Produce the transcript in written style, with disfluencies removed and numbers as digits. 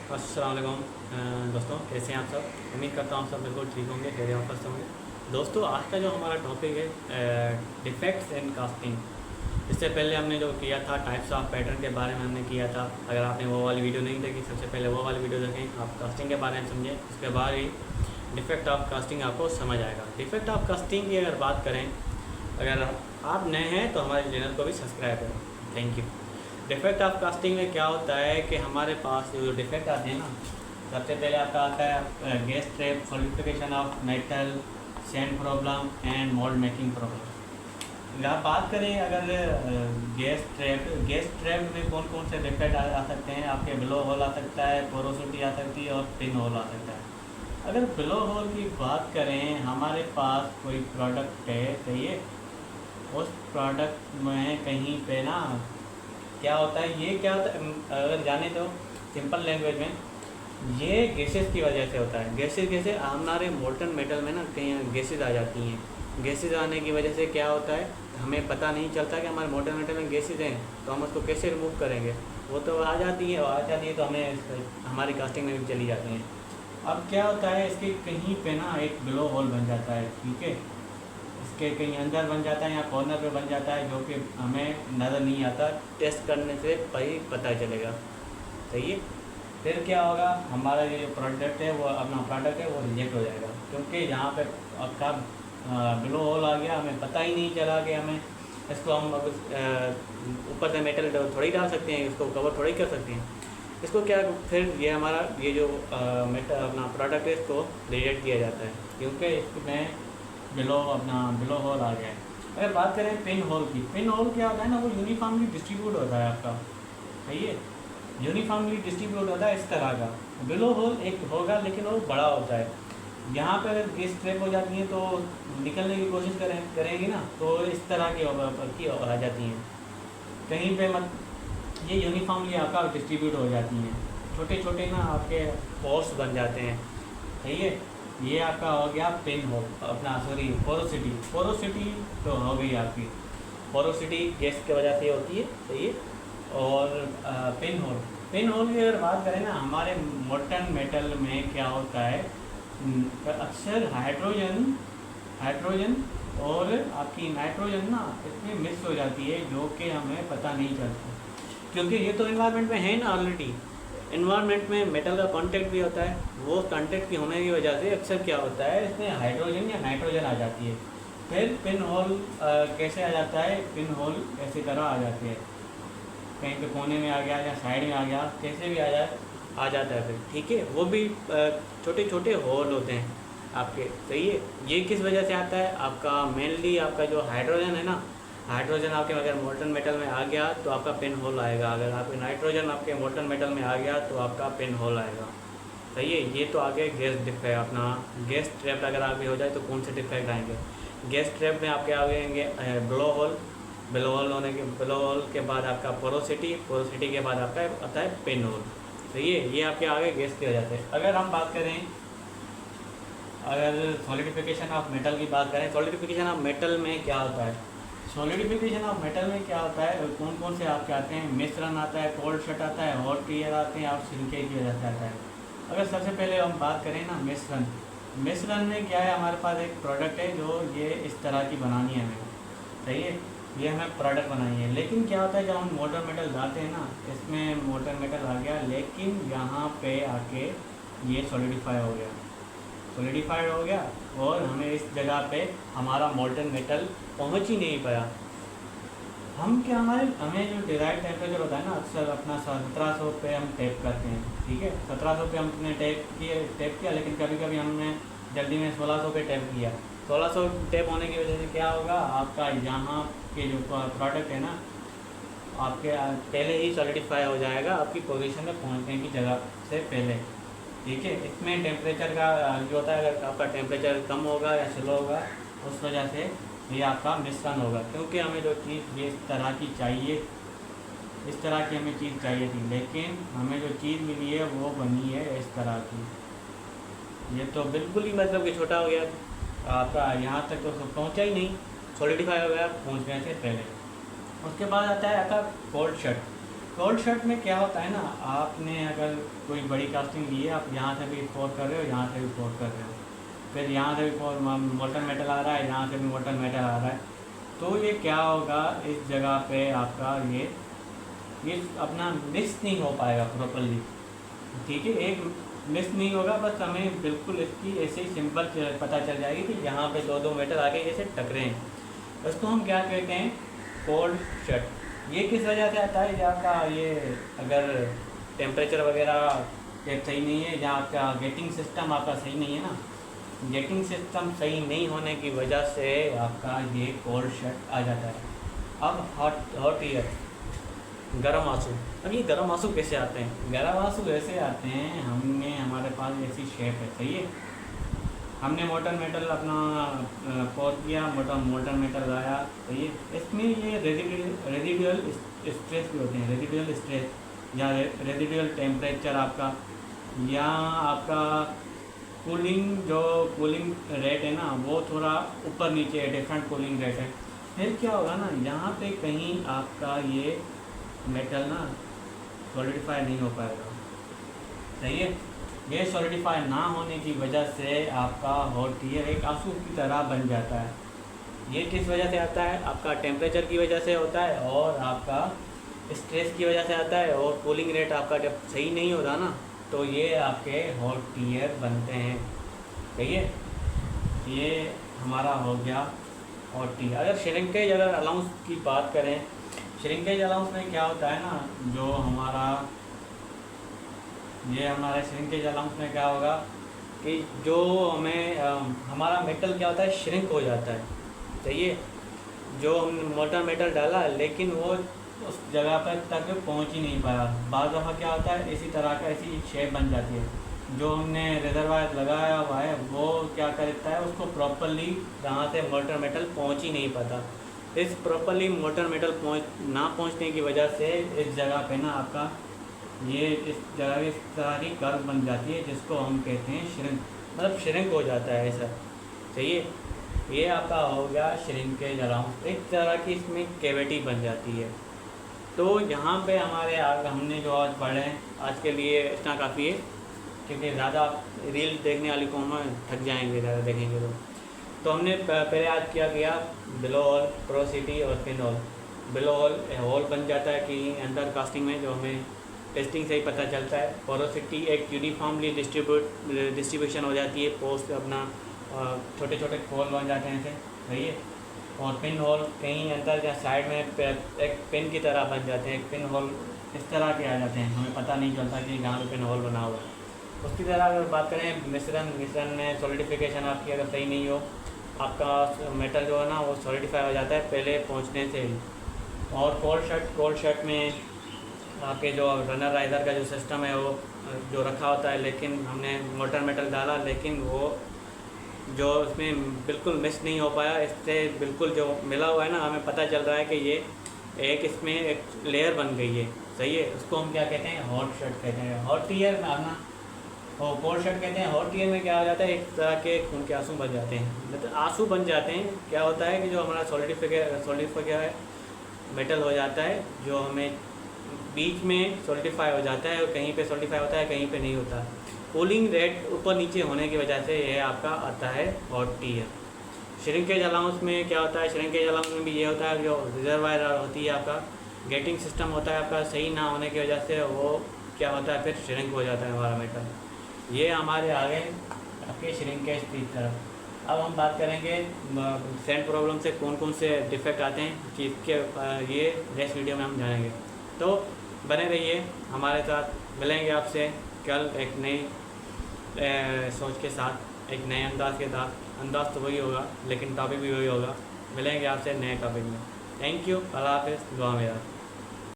अस्सलाम वालेकुम दोस्तों, कैसे हैं आप सब। उम्मीद करता हूँ आप सब बिल्कुल ठीक होंगे, खैर वापस होंगे। दोस्तों, आज का जो हमारा टॉपिक है डिफेक्ट्स इन कास्टिंग। इससे पहले हमने जो किया था टाइप्स ऑफ पैटर्न के बारे में हमने किया था। अगर आपने वो वाली वीडियो नहीं देखी, सबसे पहले वो वाली वीडियो देखें, आप कास्टिंग के बारे में समझें। उसके बाद ही डिफेक्ट ऑफ कास्टिंग आपको समझ आएगा। डिफेक्ट ऑफ कास्टिंग की अगर बात करें, अगर आप नए हैं तो हमारे चैनल को भी सब्सक्राइब करें। Thank you. Defect of casting में क्या होता है कि हमारे पास जो डिफेक्ट आते हैं ना, सबसे पहले आपका आता है gas trap, solidification of metal, sand problem and mould making problem. आप बात करें अगर गैस ट्रैप में कौन कौन से डिफेक्ट आ सकते हैं, आपके ब्लो होल आ सकता है, पोरोसिटी आ सकती है और पिन होल आ सकता है। अगर ब्लो होल की बात करें, हमारे पास कोई प्रोडक्ट है, सही है, उस प्रोडक्ट में कहीं पे ना क्या होता है, ये क्या होता है, अगर जाने तो सिंपल लैंग्वेज में, ये गैसेस की वजह से होता है। गैसेस कैसे, हमारे मोल्टन मेटल में ना कहीं गैसेस आ जाती हैं। गैसेस आने की वजह से क्या होता है, हमें पता नहीं चलता कि हमारे मोल्टन मेटल में गैसेस हैं, तो हम उसको कैसे रिमूव करेंगे। वो तो आ जाती है, और आ जाती है तो हमें हमारी कास्टिंग में भी चली जाती हैं। अब क्या होता है, इसके कहीं पे ना एक ब्लो होल बन जाता है, ठीक है, इसके कहीं अंदर बन जाता है या कॉर्नर पे बन जाता है, जो कि हमें नज़र नहीं आता, टेस्ट करने से ही पता चलेगा। सही है। फिर क्या होगा, हमारा ये जो प्रोडक्ट है, वो अपना प्रोडक्ट है वो रिजेक्ट हो जाएगा, क्योंकि यहाँ पे आपका ब्लो होल आ गया, हमें पता ही नहीं चला कि हमें इसको हम ऊपर से मेटल थोड़ी डाल सकते हैं, इसको कवर थोड़ी कर सकते हैं। इसको क्या, फिर ये हमारा ये जो मेटल अपना प्रोडक्ट है, इसको रिजेक्ट किया जाता है, क्योंकि इसमें बिलो होल आ गया है। अगर बात करें पिन होल की, पिन होल क्या होता है ना, वो यूनिफॉर्मली डिस्ट्रीब्यूट होता है आपका, सही है, यूनिफॉर्मली डिस्ट्रीब्यूट होता है इस तरह का। बिलो होल एक होगा लेकिन वो बड़ा होता है। यहाँ पर अगर गैस ट्रैप हो जाती है तो निकलने की कोशिश करेंगी ना, तो इस तरह की आ जाती हैं कहीं पे, मत ये यूनिफॉर्मली आपका डिस्ट्रीब्यूट हो जाती हैं, छोटे छोटे ना आपके पोर्स बन जाते हैं, सही है। ये आपका हो गया पिन होल, अपना सॉरी पोरोसिटी। पोरोसिटी तो हो गई आपकी, पोरोसिटी गैस की वजह से होती है, सही है। और पिन होल, पिन होल की अगर बात करें ना, हमारे मोल्टन मेटल में क्या होता है, अक्सर हाइड्रोजन और आपकी नाइट्रोजन ना इसमें मिक्स हो जाती है, जो कि हमें पता नहीं चलता, क्योंकि ये तो इन्वायरमेंट में है ना ऑलरेडी। इन्वायरमेंट में मेटल का कांटेक्ट भी होता है, वो कांटेक्ट की होने की वजह से अक्सर क्या होता है, इसमें हाइड्रोजन या नाइट्रोजन आ जाती है। फिर पिन होल कैसे आ जाता है, पिन होल ऐसी तरह आ जाती है, कहीं पे कोने में आ गया या साइड में आ गया, कैसे भी आ जाता है फिर, ठीक है। वो भी छोटे छोटे होल होते हैं आपके, सही है। ये किस वजह से आता है, आपका मेनली आपका जो हाइड्रोजन है ना, हाइड्रोजन आपके अगर मोल्टन मेटल में आ गया तो आपका पिन होल आएगा, अगर आपके नाइट्रोजन आपके मोल्टन मेटल में आ गया तो आपका पिन होल आएगा, सही है। ये तो आगे गैस डिफेक्ट, अपना गैस ट्रैप अगर आगे हो जाए तो कौन से डिफेक्ट आएंगे। गैस ट्रैप में आपके आएंगे ब्लो होल, ब्लो होल के बाद आपका पोरोसिटी, पोरोसिटी के बाद आपका आता है पिन होल, सही है। ये आपके आगे गैस के हो जाते हैं। अगर हम बात करें, अगर सॉलिडिफिकेशन ऑफ मेटल की बात करें, सॉलिडिफिकेशन ऑफ मेटल में क्या होता है, सॉलिडिफिकेशन ऑफ मेटल में क्या होता है, कौन कौन से आपके आते हैं, मिश्रण आता है, कोल्ड शट आता है, हॉट क्लियर आते हैं और सिंके की वजह से आता है। अगर सबसे पहले हम बात करें ना मिश्रण, मिश्रण में क्या है, हमारे पास एक प्रोडक्ट है जो ये इस तरह की बनानी है हमें, सही है, ये हमें प्रोडक्ट बनानी है। लेकिन क्या होता है, जब हम मोल्टन मेटल डालते हैं ना, इसमें मोल्टन मेटल आ गया, लेकिन यहाँ पे आके ये सॉलिडिफाई हो गया, सॉलिडिफाइड हो गया, और हमें इस जगह पे हमारा मोल्टन मेटल पहुँच ही नहीं पाया। हम क्या, हमें जो डिज़ायर्ड टेम्परेचर होता है ना, अक्सर अपना 1700 पे हम टैप करते हैं, ठीक है, 1700 पे हमने टैप किया, लेकिन कभी कभी हमने जल्दी में 1600 पे टैप किया। 1600 टैप होने की वजह से क्या होगा, आपका यहाँ के जो प्रोडक्ट है ना, आपके पहले ही सॉलिडिफाई हो जाएगा आपकी पोजीशन में पहुँचने की जगह से पहले, ठीक है। इसमें टेम्परेचर का जो होता है, अगर आपका टेम्परेचर कम होगा या स्लो होगा, उस वजह से ये आपका मिश्रण होगा, क्योंकि हमें जो चीज़ ये इस तरह की चाहिए, इस तरह की हमें चीज़ चाहिए थी, लेकिन हमें जो चीज़ मिली है वो बनी है इस तरह की। ये तो बिल्कुल ही मतलब कि छोटा हो गया, आपका यहाँ तक तो पहुँचा ही नहीं, सॉलिडिफाई हो गया पहुँचने से पहले। उसके बाद आता है आपका कोल्ड शट। कोल्ड शर्ट में क्या होता है ना, आपने अगर कोई बड़ी कास्टिंग ली है, आप यहाँ से भी पोर कर रहे हो, यहाँ से भी पोर कर रहे हो, फिर यहाँ से भी पोर मोल्टन मेटल आ रहा है, यहाँ से भी मोल्टन मेटल आ रहा है, तो ये क्या होगा, इस जगह पे आपका ये अपना मिक्स नहीं हो पाएगा प्रॉपरली। ठीक है, एक मिस नहीं होगा, बस हमें बिल्कुल इसकी ऐसे ही सिंपल पता चल जाएगी कि यहाँ पे दो मेटल आके ऐसे टकरे हैं। उसको हम क्या कहते हैं, कोल्ड शट। ये किस वजह से आता है, या आपका ये अगर टेम्परेचर वगैरह सही नहीं है, या आपका गेटिंग सिस्टम आपका सही नहीं है ना, गेटिंग सिस्टम सही नहीं होने की वजह से आपका ये कोल्ड शट आ जाता है। अब हॉट ईयर, गर्म आंसू। अब ये गर्म आंसू कैसे आते हैं, गर्म आंसू ऐसे आते हैं, हमारे पास ऐसी शेप है, सही है, हमने मोल्टन मेटल अपना पोर किया, मोल्टन मेटल आया, सही है, इसमें ये रेजिडुअल स्ट्रेस भी होते हैं, रेजिडुअल स्ट्रेस या रेजिडुअल टेम्परेचर आपका, या आपका कूलिंग रेट है ना, वो थोड़ा ऊपर नीचे है, डिफरेंट कूलिंग रेट है। फिर क्या होगा ना, यहाँ पे कहीं आपका ये मेटल ना सॉलिडिफाई नहीं हो पाएगा, सही है। ये सॉलिडिफाई ना होने की वजह से आपका हॉट ईयर एक आंसू की तरह बन जाता है। ये किस वजह से आता है, आपका टेम्परेचर की वजह से होता है, और आपका स्ट्रेस की वजह से आता है, और कूलिंग रेट आपका जब सही नहीं होता ना, तो ये आपके हॉट ईयर बनते हैं, सही है। ये हमारा हो गया हॉट ईयर। अगर श्रिंकेज अगर अलाउंस की बात करें, श्रिंकेज अलाउंस में क्या होता है ना, जो हमारा श्रिंकेज अलाउंस में क्या होगा कि जो हमारा मेटल क्या होता है, श्रिंक हो जाता है, सही है। जो हमने मोल्टन मेटल डाला लेकिन वो उस जगह पर तक पहुंच ही नहीं पाया। बाद दफ़ा क्या होता है, इसी तरह का ऐसी शेप बन जाती है, जो हमने रिजर्वायर लगाया हुआ है वो क्या करता है, उसको प्रॉपरली जहाँ से मोल्टन मेटल पहुँच ही नहीं पाता। इस प्रॉपरली मोल्टन मेटल ना पहुँचने की वजह से इस जगह पे ना आपका ये इस जगह इस तरह की कर्व बन जाती है, जिसको हम कहते हैं श्रिंक, मतलब श्रिंक हो जाता है ऐसा, सही है। ये आपका हो गया श्रिंकेज अलाउंस, एक तरह की इसमें कैविटी बन जाती है। तो यहाँ पे हमने जो आज पढ़े हैं, आज के लिए इतना काफ़ी है, क्योंकि ज़्यादा रील देखने वाली कौन है, थक जाएंगे ज़्यादा देखेंगे तो हमने पहले आज क्या किया, बिलो होल, पोरोसिटी और फिन होल। बिलो होल बन जाता है कि अंदर कास्टिंग में, जो हमें टेस्टिंग से ही पता चलता है। पोरोसिटी एक यूनिफॉर्मली डिस्ट्रीब्यूशन हो जाती है, पोस्ट अपना छोटे छोटे होल बन जाते हैं ऐसे, सही है। और पिन होल कहीं अंदर या साइड में एक पिन की तरह बन जाते हैं, एक पिन होल इस तरह के आ जाते हैं, हमें पता नहीं चलता कि जहाँ पे पिन होल बना हुआ है। उसकी तरह अगर बात करें मिश्रण में सॉलिडिफिकेशन आपकी अगर सही नहीं हो, आपका मेटल जो है ना वो सॉलिडिफाई हो जाता है पहले पहुंचने से ही। और कोल्ड शट में आपके जो रनर राइजर का जो सिस्टम है वो जो रखा होता है, लेकिन हमने मोल्टन मेटल डाला, लेकिन वो जो उसमें बिल्कुल मिक्स नहीं हो पाया, इससे बिल्कुल जो मिला हुआ है ना, हमें पता चल रहा है कि ये इसमें एक लेयर बन गई है, सही है। उसको हम क्या कहते हैं, हॉट शट कहते हैं। हॉट ईयर में आना और कोल्ड शट कहते हैं। हॉट ईयर में क्या हो जाता है, एक तरह के खून के आंसू बन जाते हैं, मतलब आंसू बन जाते हैं। क्या होता है कि जो हमारा सॉलिडिफाई मेटल हो जाता है, जो हमें बीच में सॉलिडिफाई हो जाता है, और कहीं पे सॉलिडिफाई होता है, कहीं पे नहीं होता। कूलिंग रेट ऊपर नीचे होने की वजह से ये आपका आता है हॉट ईयर। श्रिंकेज अलाउंस में क्या होता है, श्रिंकेज अलाउंस में भी ये होता है, जो रिजर्वायर होती है आपका, गेटिंग सिस्टम होता है आपका सही ना होने की वजह से वो क्या होता है, फिर श्रिंक हो जाता है हमारा मेटल। ये हमारे आगे आपके श्रिंकेज की तरफ। अब हम बात करेंगे सैंड प्रॉब्लम से कौन कौन से डिफेक्ट आते हैं, जिसके ये नेक्स्ट वीडियो में हम जानेंगे। तो बने रहिए हमारे साथ, मिलेंगे आपसे कल एक नई सोच के साथ, एक नए अंदाज के साथ। अंदाज तो वही होगा लेकिन टॉपिक भी वही होगा। मिलेंगे आपसे नए टॉपिक में। थैंक यू, अल्लाह हाफ़िज़, दुआ में याद।